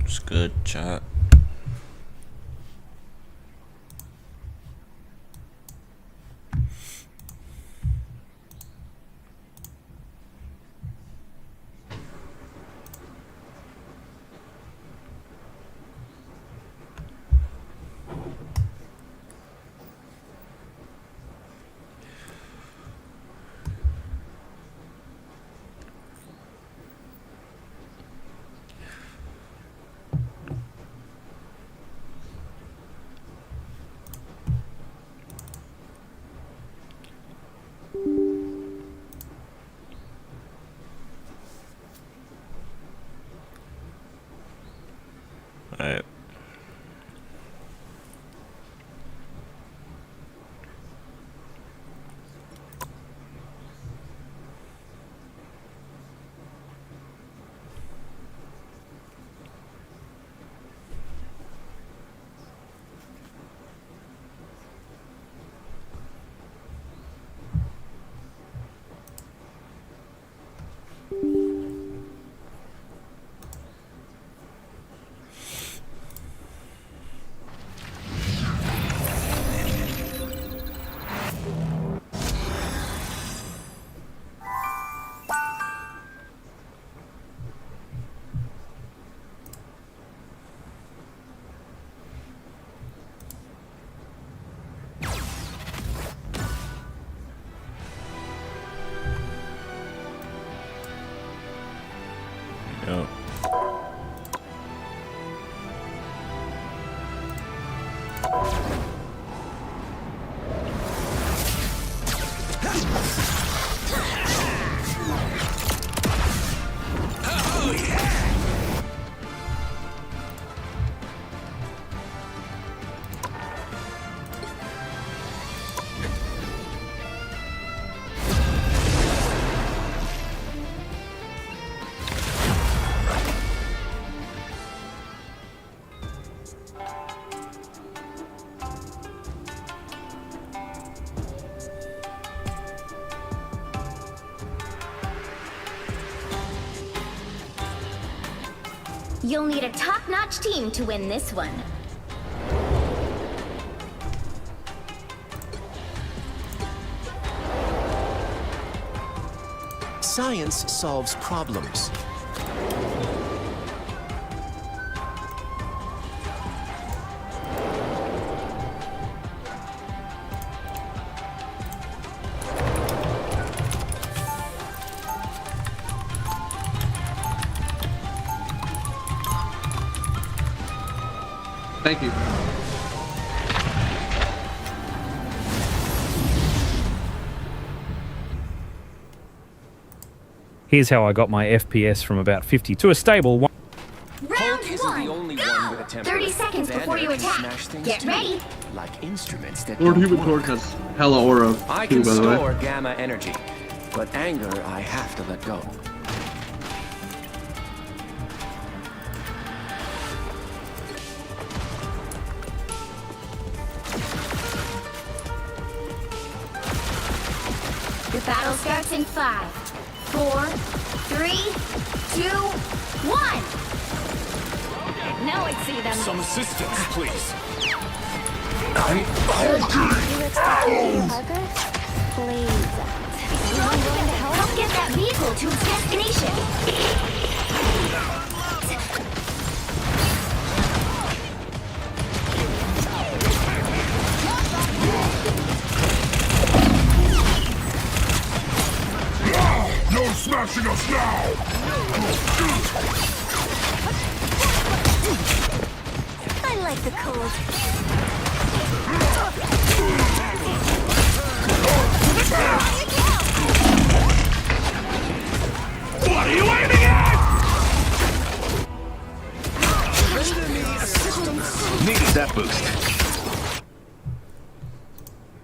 It's good, chat. Alright. Yep. You'll need a top-notch team to win this one. Science solves problems. Thank you. Here's how I got my FPS from about 50 to a stable one. Round one, go! 30 seconds before you attack. Get ready. Like instruments that Lord don't Human work. Torque has hella aura I too, can by the way. store gamma energy, but anger I have to let go. The battle starts in 5, 4, 3, 2, 1. Now I see them. Some assistance, please. You expect me to Parker? Please. I'm going to help get that vehicle to its destination. You're smashing us now! I like the cold. What are you aiming at? Render me assistance. Needed that boost.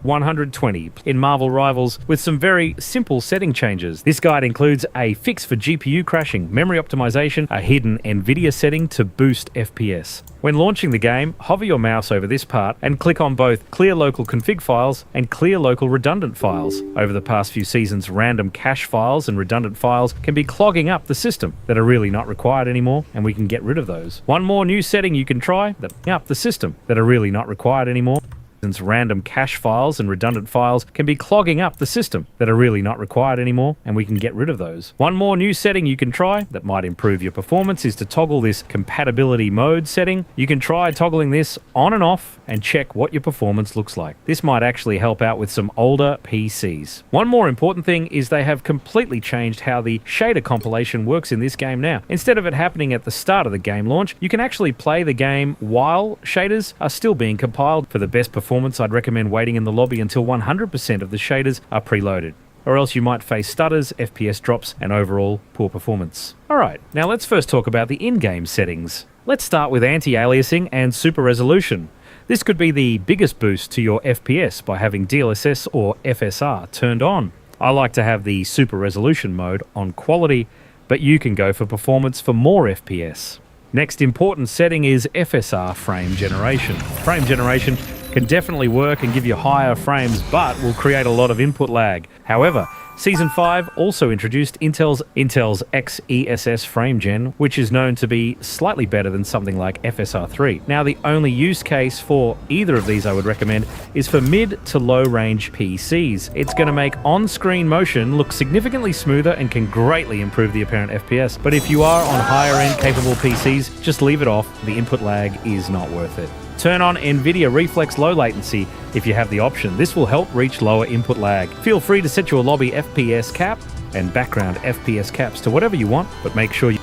120 in Marvel Rivals with some very simple setting changes. This guide includes a fix for GPU crashing, memory optimization, a hidden NVIDIA setting to boost FPS. When launching the game, hover your mouse over this part and click on both Clear Local Config Files and Clear Local Redundant Files. Over the past few seasons, random cache files and redundant files can be clogging up the system that are really not required anymore, and we can get rid of those. One more new setting you can try that up the system that are really not required anymore. Since random cache files and redundant files can be clogging up the system that are really not required anymore, and we can get rid of those. One more new setting you can try that might improve your performance is to toggle this compatibility mode setting. You can try toggling this on and off and check what your performance looks like. This might actually help out with some older PCs. One more important thing is they have completely changed how the shader compilation works in this game now. Instead of it happening at the start of the game launch, you can actually play the game while shaders are still being compiled. For the best performance, I'd recommend waiting in the lobby until 100% of the shaders are preloaded, or else you might face stutters, FPS drops, and overall poor performance. Alright, now let's first talk about the in-game settings. Let's start with anti-aliasing and super resolution. This could be the biggest boost to your FPS by having DLSS or FSR turned on. I like to have the super resolution mode on quality, but you can go for performance for more FPS. Next important setting is FSR frame generation. Frame generation can definitely work and give you higher frames, but will create a lot of input lag. However, Season 5 also introduced Intel's XeSS frame gen, which is known to be slightly better than something like FSR 3. Now, the only use case for either of these I would recommend is for mid to low range PCs. It's going to make on-screen motion look significantly smoother and can greatly improve the apparent FPS. But if you are on higher end capable PCs, just leave it off. The input lag is not worth it. Turn on NVIDIA Reflex Low Latency if you have the option. This will help reach lower input lag. Feel free to set your lobby FPS cap and background FPS caps to whatever you want, but make sure you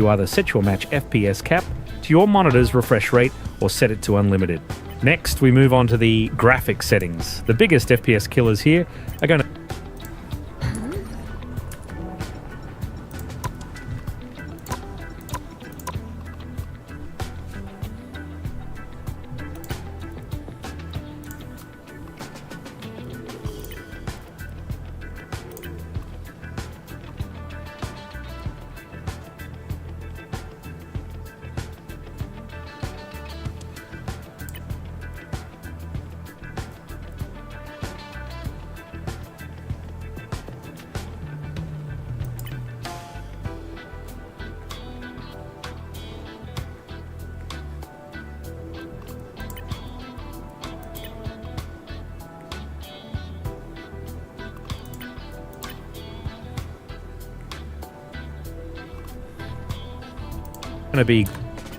either set your match FPS cap to your monitor's refresh rate or set it to unlimited. Next, we move on to the graphics settings. The biggest FPS killers here are going to be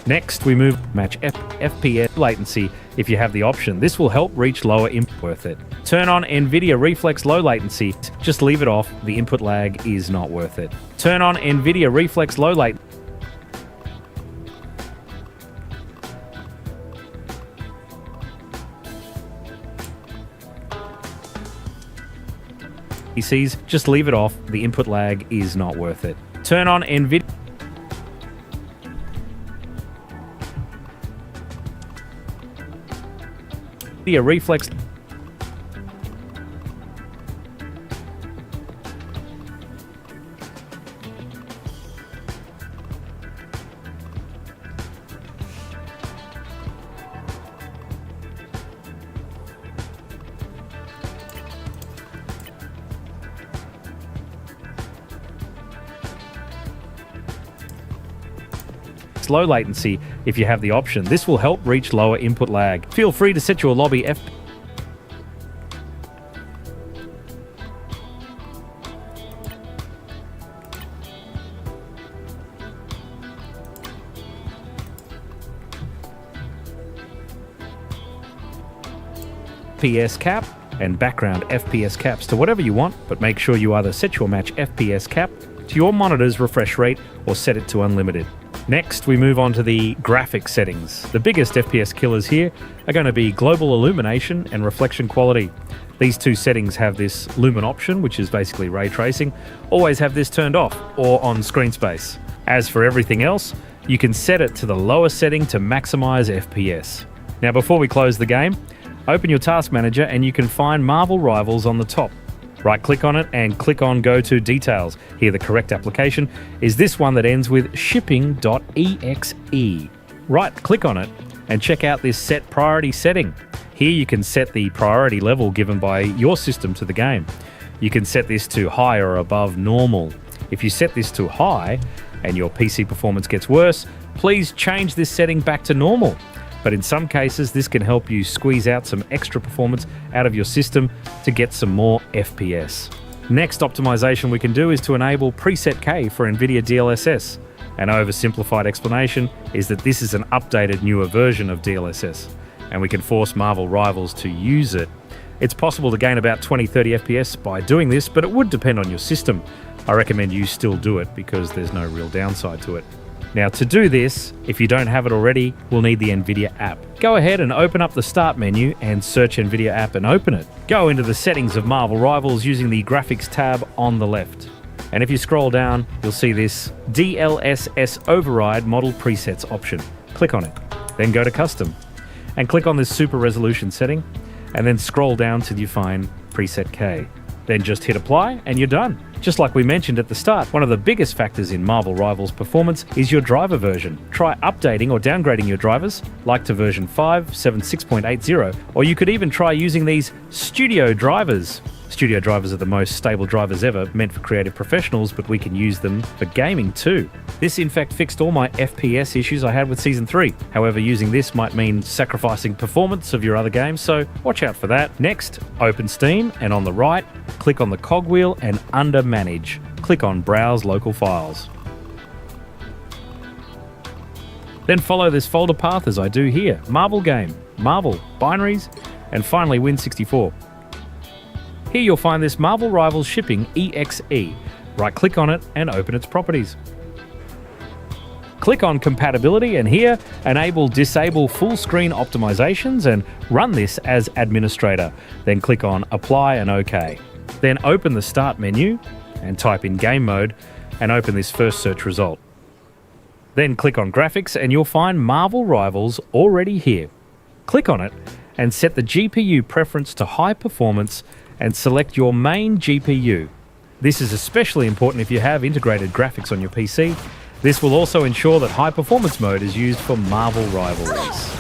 next we move match FPS latency if you have the option. This will help reach lower input worth it. Turn on NVIDIA Reflex Low Latency. Just leave it off. The input lag is not worth it. Turn on NVIDIA Reflex Low Latency. PCs, just leave it off. The input lag is not worth it. Turn on NVIDIA Reflex low latency if you have the option. This will help reach lower input lag. Feel free to set your lobby FPS cap and background FPS caps to whatever you want, but make sure you either set your match FPS cap to your monitor's refresh rate or set it to unlimited. Next, we move on to the graphics settings. The biggest FPS killers here are going to be global illumination and reflection quality. These two settings have this lumen option, which is basically ray tracing. Always have this turned off or on screen space. As for everything else, you can set it to the lowest setting to maximize FPS. Now, before we close the game, open your task manager and you can find Marvel Rivals on the top. Right-click on it and click on Go to Details. Here, the correct application is this one that ends with shipping.exe. Right-click on it and check out this Set Priority setting. Here you can set the priority level given by your system to the game. You can set this to high or above normal. If you set this to high and your PC performance gets worse, please change this setting back to normal. But in some cases, this can help you squeeze out some extra performance out of your system to get some more FPS. Next optimization we can do is to enable preset K for NVIDIA DLSS. An oversimplified explanation is that this is an updated, newer version of DLSS, and we can force Marvel Rivals to use it. It's possible to gain about 20-30 FPS by doing this, but it would depend on your system. I recommend you still do it because there's no real downside to it. Now, to do this, if you don't have it already, we'll need the NVIDIA app. Go ahead and open up the Start menu and search NVIDIA app and open it. Go into the settings of Marvel Rivals using the Graphics tab on the left. And if you scroll down, you'll see this DLSS Override Model Presets option. Click on it. Then go to Custom and click on this Super Resolution setting, and then scroll down till you find Preset K. Then just hit Apply and you're done. Just like we mentioned at the start, one of the biggest factors in Marvel Rivals performance is your driver version. Try updating or downgrading your drivers, like to version 5.76.80, or you could even try using these studio drivers. Studio drivers are the most stable drivers ever, meant for creative professionals, but we can use them for gaming too. This in fact fixed all my FPS issues I had with Season 3. However, using this might mean sacrificing performance of your other games, so watch out for that. Next, open Steam, and on the right, click on the cogwheel and under Manage, click on Browse Local Files. Then follow this folder path as I do here. Marvel Game, Marvel, Binaries, and finally Win64. Here you'll find this Marvel Rivals Shipping EXE. Right-click on it and open its properties. Click on Compatibility and here, Disable Full Screen Optimizations and run this as administrator. Then click on Apply and OK. Then open the Start menu and type in Game Mode and open this first search result. Then click on Graphics and you'll find Marvel Rivals already here. Click on it and set the GPU preference to high performance and select your main GPU. This is especially important if you have integrated graphics on your PC. This will also ensure that high performance mode is used for Marvel Rivals.